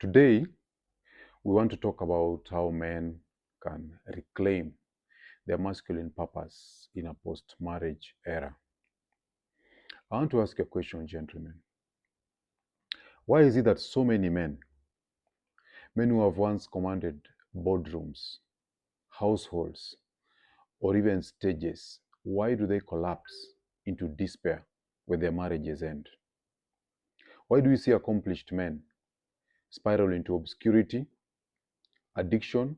Today, we want to talk about how men can reclaim their masculine purpose in a post-marriage era. I want to ask you a question, gentlemen. Why is it that so many men who have once commanded boardrooms, households, or even stages, why do they collapse into despair when their marriages end? Why do we see accomplished men spiral into obscurity, addiction,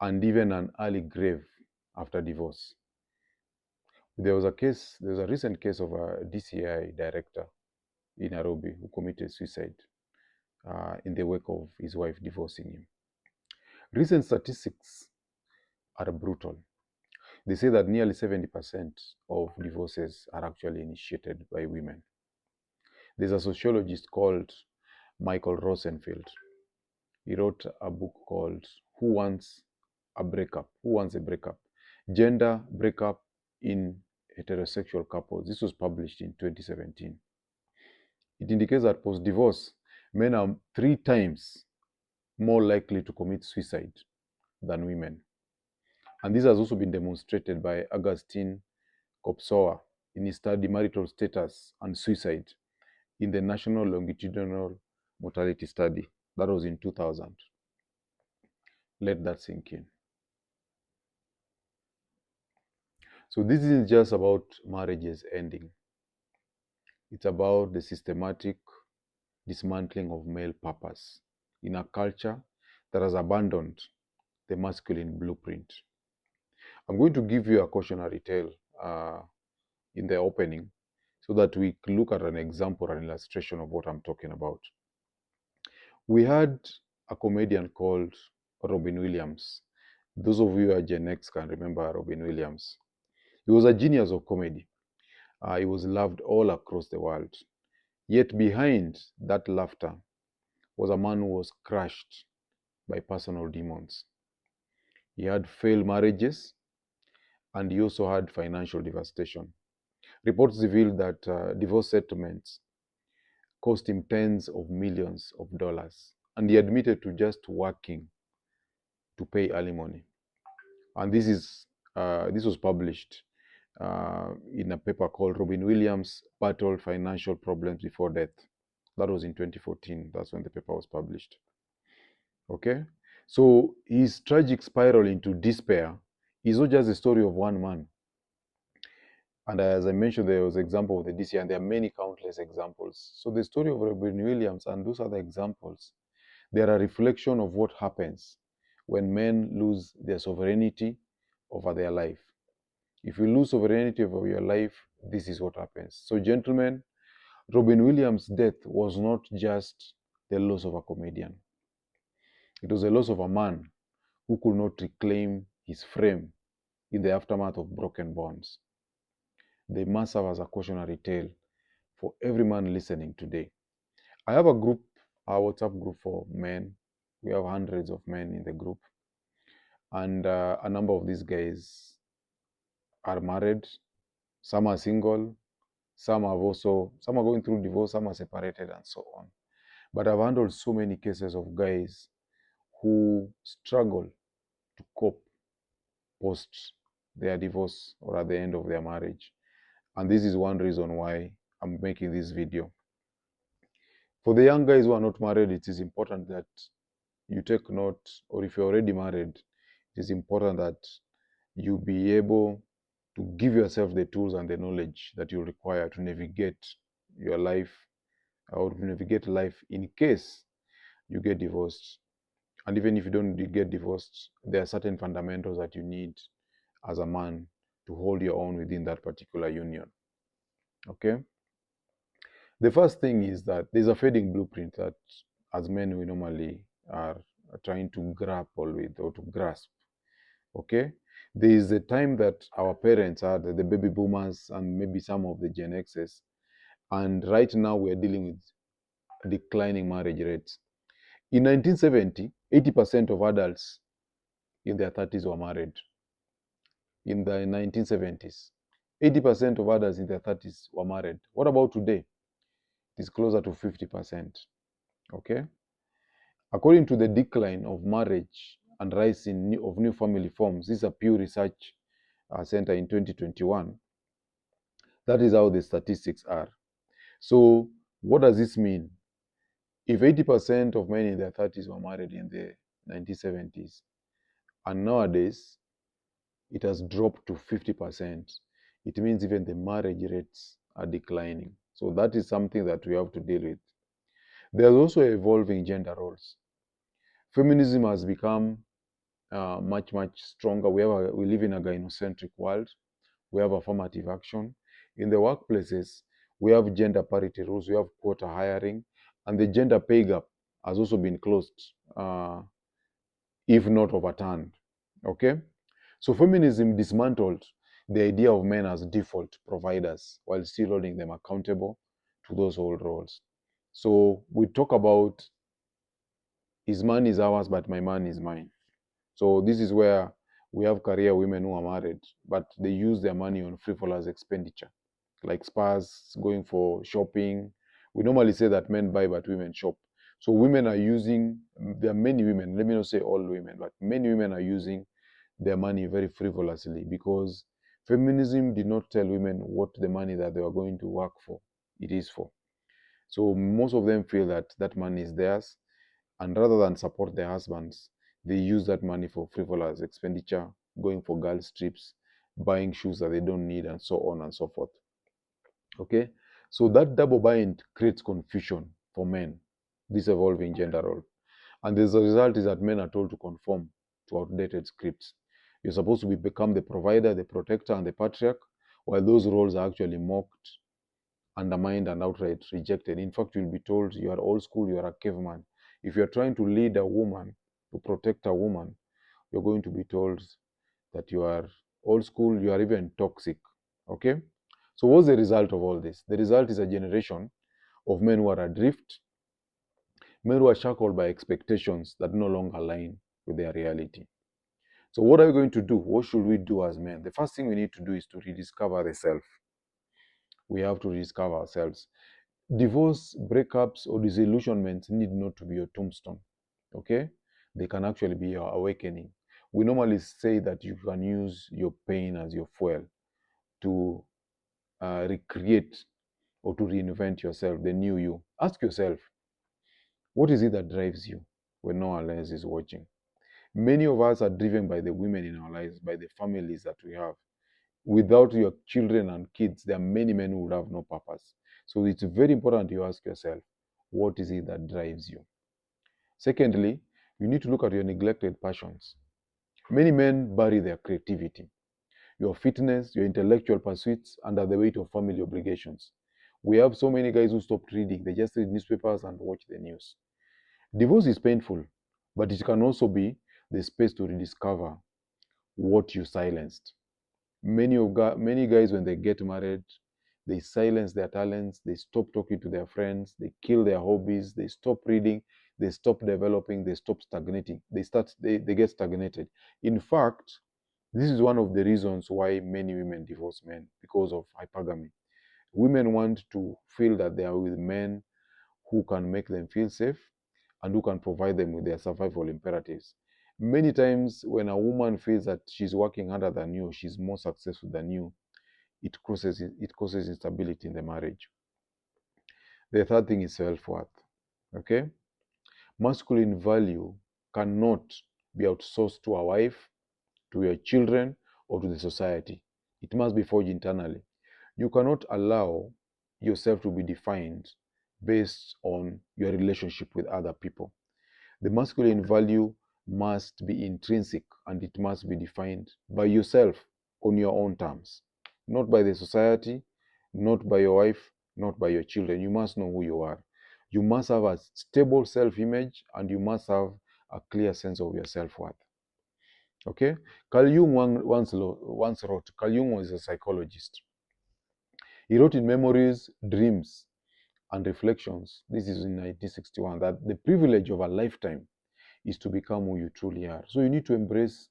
and even an early grave after divorce? There was a recent case of a DCI director in Nairobi who committed suicide in the wake of his wife divorcing him. Recent statistics are brutal. They say that nearly 70% of divorces are actually initiated by women. There's a sociologist called Michael Rosenfeld. He wrote a book called Who Wants a Breakup? Who Wants a Breakup? Gender Breakup in Heterosexual Couples. This was published in 2017. It indicates that post-divorce, men are 3 times more likely to commit suicide than women. And this has also been demonstrated by Augustine Kposowa in his study Marital Status and Suicide in the National Longitudinal Mortality Study. That was in 2000. Let that sink in. So this isn't just about marriages ending. It's about the systematic dismantling of male purpose in a culture that has abandoned the masculine blueprint. I'm going to give you a cautionary tale in the opening so that we look at an example, an illustration of what I'm talking about. We had a comedian called Robin Williams. Those of you who are Gen X can remember Robin Williams. He was a genius of comedy. He was loved all across the world. Yet behind that laughter was a man who was crushed by personal demons. He had failed marriages, and he also had financial devastation. Reports revealed that divorce settlements cost him tens of millions of dollars, and he admitted to just working to pay alimony. And this was published in a paper called Robin Williams Battled Financial Problems Before Death. That was in 2014. That's when the paper was published. Okay? So his tragic spiral into despair is not just the story of one man. And as I mentioned, there was an example of the DC, and there are many countless examples. So the story of Robin Williams and those other examples, they are a reflection of what happens when men lose their sovereignty over their life. If you lose sovereignty over your life, this is what happens. So gentlemen, Robin Williams' death was not just the loss of a comedian. It was the loss of a man who could not reclaim his frame in the aftermath of broken bonds. They must serve as a cautionary tale for every man listening today. I have a WhatsApp group for men. We have hundreds of men in the group. And a number of these guys are married. Some are single. Some are going through divorce. Some are separated and so on. But I've handled so many cases of guys who struggle to cope post their divorce or at the end of their marriage. And this is one reason why I'm making this video. For the young guys who are not married, it is important that you take note, or if you're already married, it is important that you be able to give yourself the tools and the knowledge that you require to navigate your life or to navigate life in case you get divorced. And even if you don't get divorced, there are certain fundamentals that you need as a man to hold your own within that particular union. Okay? The first thing is that there's a fading blueprint that as men we normally are trying to grapple with or to grasp. Okay? There is a time that our parents are the baby boomers and maybe some of the Gen Xs. And right now we are dealing with declining marriage rates. In 1970, 80% of adults in their 30s were married. In the 1970s, 80% of adults in their 30s were married. What about today? It is closer to 50%. Okay? According to the decline of marriage and rise of new family forms, this is a Pew Research Center in 2021. That is how the statistics are. So what does this mean? If 80% of men in their 30s were married in the 1970s, and nowadays it has dropped to 50%, it means even the marriage rates are declining. So that is something that we have to deal with. There's also evolving gender roles. Feminism has become much, much stronger. We live in a gynocentric world. We have affirmative action. In the workplaces, we have gender parity rules, we have quota hiring, and the gender pay gap has also been closed, if not overturned. Okay? So feminism dismantled the idea of men as default providers while still holding them accountable to those old roles. So we talk about his man is ours, but my man is mine. So this is where we have career women who are married, but they use their money on frivolous expenditure, like spas, going for shopping. We normally say that men buy, but women shop. So women are using, there are many women, let me not say all women, but many women are using their money very frivolously because feminism did not tell women what the money that they are going to work for, it is for. So most of them feel that that money is theirs, and rather than support their husbands, they use that money for frivolous expenditure, going for girls' trips, buying shoes that they don't need, and so on and so forth. Okay? So that double bind creates confusion for men, this evolving gender role. And the result is that men are told to conform to outdated scripts. You're supposed to become the provider, the protector, and the patriarch, while those roles are actually mocked, undermined, and outright rejected. In fact, you'll be told you are old school, you are a caveman. If you're trying to lead a woman, to protect a woman, you're going to be told that you are old school, you are even toxic. Okay? So, what's the result of all this? The result is a generation of men who are adrift, men who are shackled by expectations that no longer align with their reality. So, what are we going to do? What should we do as men? The first thing we need to do is to rediscover the self. We have to rediscover ourselves. Divorce, breakups, or disillusionments need not to be your tombstone. Okay? They can actually be your awakening. We normally say that you can use your pain as your fuel to recreate or to reinvent yourself, the new you. Ask yourself, what is it that drives you when no one else is watching? Many of us are driven by the women in our lives, by the families that we have. Without your children and kids, there are many men who would have no purpose. So it's very important you ask yourself, what is it that drives you? Secondly, you need to look at your neglected passions. Many men bury their creativity, your fitness, your intellectual pursuits under the weight of family obligations. We have so many guys who stopped reading. They just read newspapers and watch the news. Divorce is painful, but it can also be the space to rediscover what you silenced. Many guys, when they get married, they silence their talents, they stop talking to their friends, they kill their hobbies, they stop reading, they stop developing, they stop stagnating. They get stagnated. In fact, this is one of the reasons why many women divorce men, because of hypergamy. Women want to feel that they are with men who can make them feel safe and who can provide them with their survival imperatives. Many times, when a woman feels that she's working harder than you, she's more successful than you, it causes instability in the marriage. The third thing is self-worth. Okay? Masculine value cannot be outsourced to a wife, to your children, or to the society. It must be forged internally. You cannot allow yourself to be defined based on your relationship with other people. The masculine value must be intrinsic and it must be defined by yourself on your own terms, not by the society, not by your wife, not by your children. You must know who you are. You must have a stable self image and you must have a clear sense of your self worth. Okay? Carl Jung once wrote, Carl Jung was a psychologist. He wrote in Memories, Dreams, and Reflections, this is in 1961, that the privilege of a lifetime is to become who you truly are. So you need to embrace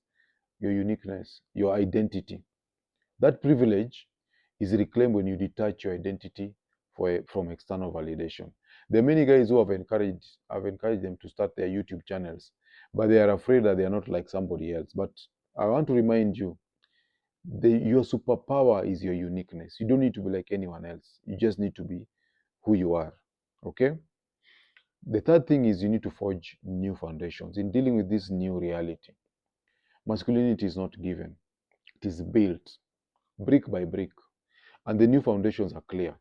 your uniqueness, your identity. That privilege is reclaimed when you detach your identity from external validation. There are many guys who have encouraged them to start their YouTube channels, but they are afraid that they are not like somebody else. But I want to remind you, your superpower is your uniqueness. You don't need to be like anyone else. You just need to be who you are. Okay? The third thing is you need to forge new foundations in dealing with this new reality. Masculinity is not given, it is built brick by brick, and the new foundations are clear.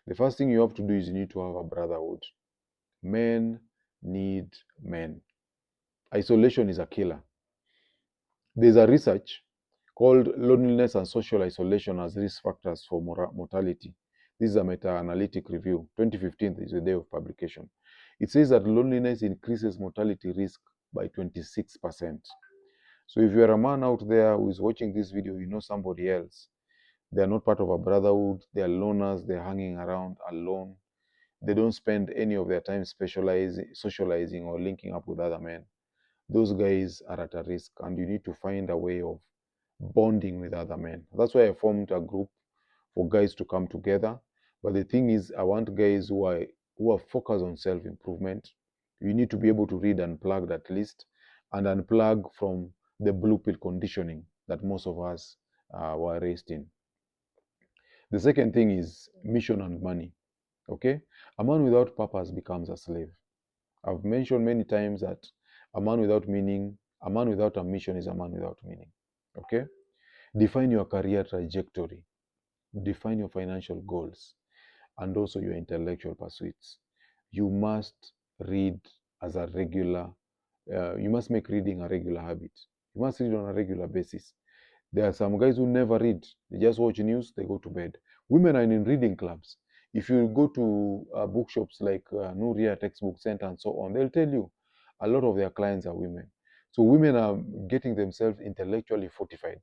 The first thing you have to do is you need to have a brotherhood. Men need men. Isolation is a killer. There's a research called Loneliness and Social Isolation as Risk Factors for Mortality. This is a meta-analytic review. 2015 is the day of publication. It says that loneliness increases mortality risk by 26%. So if you're a man out there who is watching this video, you know somebody else. They are not part of a brotherhood. They are loners. They're hanging around alone. They don't spend any of their time socializing or linking up with other men. Those guys are at a risk, and you need to find a way of bonding with other men. That's why I formed a group for guys to come together. But the thing is, I want guys who are focused on self-improvement. You need to be able to read Unplugged at least, and unplug from the blue pill conditioning that most of us were raised in. The second thing is mission and money. Okay? A man without purpose becomes a slave. I've mentioned many times that a man without meaning, a man without a mission is a man without meaning. Okay? Define your career trajectory, define your financial goals, and also your intellectual pursuits. You must read as a regular, you must make reading a regular habit. You must read on a regular basis. There are some guys who never read. They just watch news, they go to bed. Women are in reading clubs. If you go to bookshops like Nuria Textbook Center and so on, they'll tell you a lot of their clients are women. So women are getting themselves intellectually fortified.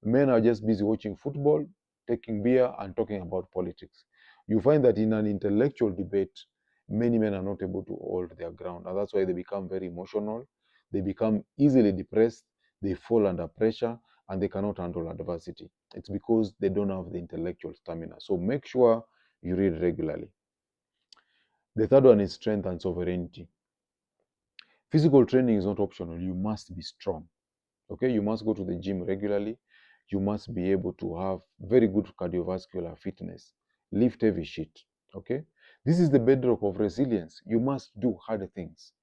Men are just busy watching football, taking beer, and talking about politics. You find that in an intellectual debate, many men are not able to hold their ground. And that's why they become very emotional. They become easily depressed. They fall under pressure and they cannot handle adversity. It's because they don't have the intellectual stamina. So make sure you read regularly. The third one is strength and sovereignty. Physical training is not optional. You must be strong. Okay, you must go to the gym regularly. You must be able to have very good cardiovascular fitness. Lift heavy shit. Okay, this is the bedrock of resilience. You must do hard things.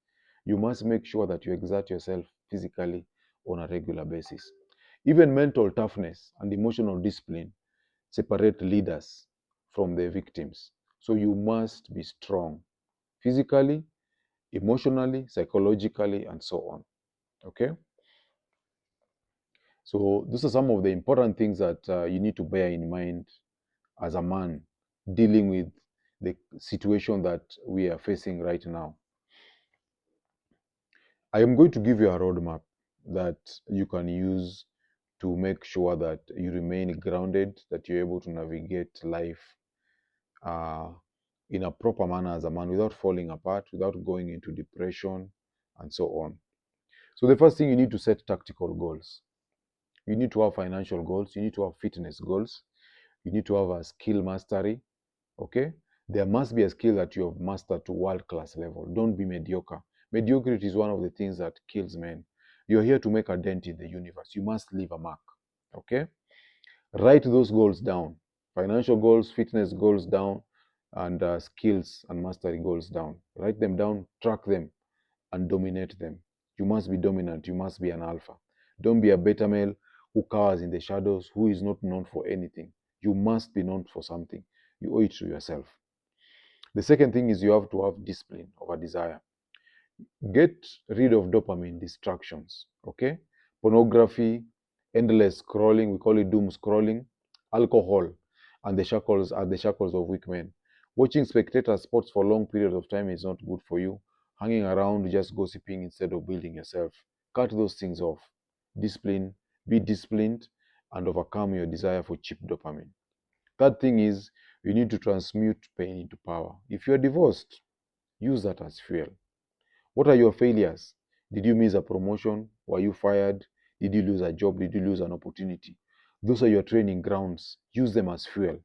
You must make sure that you exert yourself physically on a regular basis. Even mental toughness and emotional discipline separate leaders from their victims. So you must be strong physically, emotionally, psychologically, and so on. Okay? So those are some of the important things that you need to bear in mind as a man dealing with the situation that we are facing right now. I am going to give you a roadmap that you can use to make sure that you remain grounded, that you're able to navigate life uh, in a proper manner as a man without falling apart, without going into depression, and so on. So the first thing, you need to set tactical goals. You need to have financial goals. You need to have fitness goals. You need to have a skill mastery. Okay? There must be a skill that you have mastered to world-class level. Don't be mediocre. Mediocrity is one of the things that kills men. You're here to make a dent in the universe. You must leave a mark. Okay? Write those goals down. Financial goals, fitness goals down, and skills and mastery goals down. Write them down, track them, and dominate them. You must be dominant. You must be an alpha. Don't be a beta male who cowers in the shadows, who is not known for anything. You must be known for something. You owe it to yourself. The second thing is you have to have discipline over desire. Get rid of dopamine distractions. Okay? Pornography, endless scrolling, we call it doom scrolling, alcohol, and the shackles are the shackles of weak men. Watching spectator sports for long periods of time is not good for you. Hanging around just gossiping instead of building yourself. Cut those things off. Discipline, be disciplined, and overcome your desire for cheap dopamine. Third thing is you need to transmute pain into power. If you are divorced, use that as fuel. What are your failures? Did you miss a promotion? Were you fired? Did you lose a job? Did you lose an opportunity? Those are your training grounds. Use them as fuel.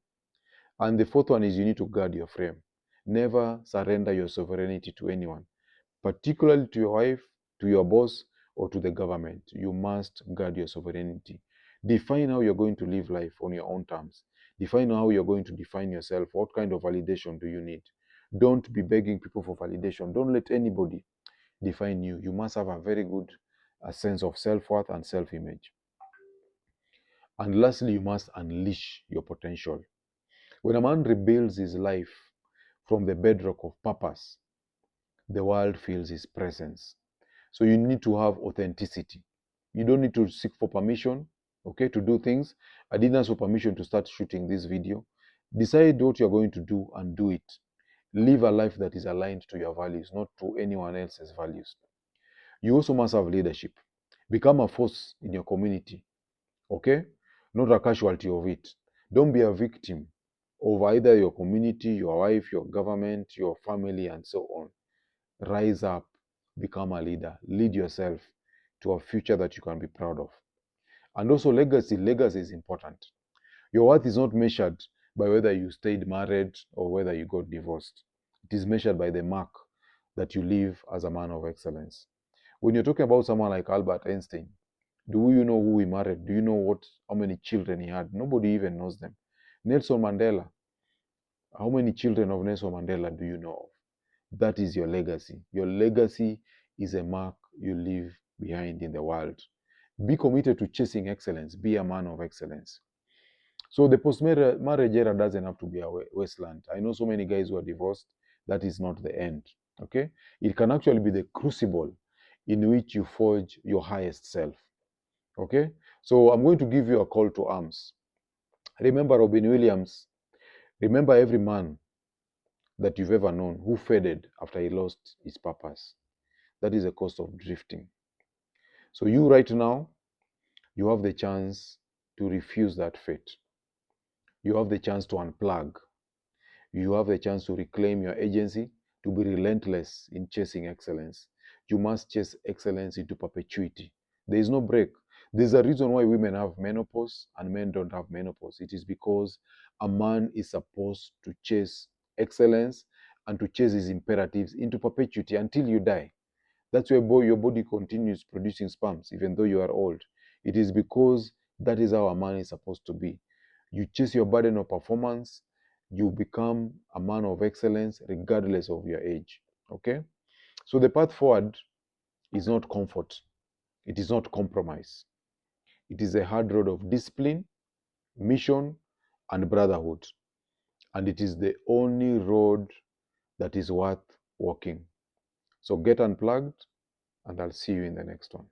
And the fourth one is you need to guard your frame. Never surrender your sovereignty to anyone, particularly to your wife, to your boss, or to the government. You must guard your sovereignty. Define how you're going to live life on your own terms. Define how you're going to define yourself. What kind of validation do you need? Don't be begging people for validation. Don't let anybody define you. You must have a very good sense of self-worth and self-image. And lastly, you must unleash your potential. When a man rebuilds his life from the bedrock of purpose, the world feels his presence. So you need to have authenticity. You don't need to seek for permission, okay, to do things. I didn't ask for permission to start shooting this video. Decide what you're going to do and do it. Live a life that is aligned to your values, not to anyone else's values. You also must have leadership. Become a force in your community, okay? Not a casualty of it. Don't be a victim of either your community, your wife, your government, your family, and so on. Rise up, become a leader, lead yourself to a future that you can be proud of. And also legacy. Legacy is important. Your worth is not measured by whether you stayed married or whether you got divorced. It is measured by the mark that you leave as a man of excellence. When you're talking about someone like Albert Einstein, do you know who he married? Do you know how many children he had? Nobody even knows them. Nelson Mandela, how many children of Nelson Mandela do you know of? That is your legacy. Your legacy is a mark you leave behind in the world. Be committed to chasing excellence. Be a man of excellence. So the post-marriage era doesn't have to be a wasteland. I know so many guys who are divorced. That is not the end. Okay? It can actually be the crucible in which you forge your highest self. Okay? So I'm going to give you a call to arms. Remember Robin Williams. Remember every man that you've ever known who faded after he lost his purpose. That is the cost of drifting. So you right now, you have the chance to refuse that fate. You have the chance to unplug. You have the chance to reclaim your agency, to be relentless in chasing excellence. You must chase excellence into perpetuity. There is no break. There's a reason why women have menopause and men don't have menopause. It is because a man is supposed to chase excellence and to chase his imperatives into perpetuity until you die. That's why your body continues producing sperms even though you are old. It is because that is how a man is supposed to be. You chase your burden of performance, you become a man of excellence regardless of your age. Okay? So the path forward is not comfort. It is not compromise. It is a hard road of discipline, mission, and brotherhood. And it is the only road that is worth walking. So get unplugged, and I'll see you in the next one.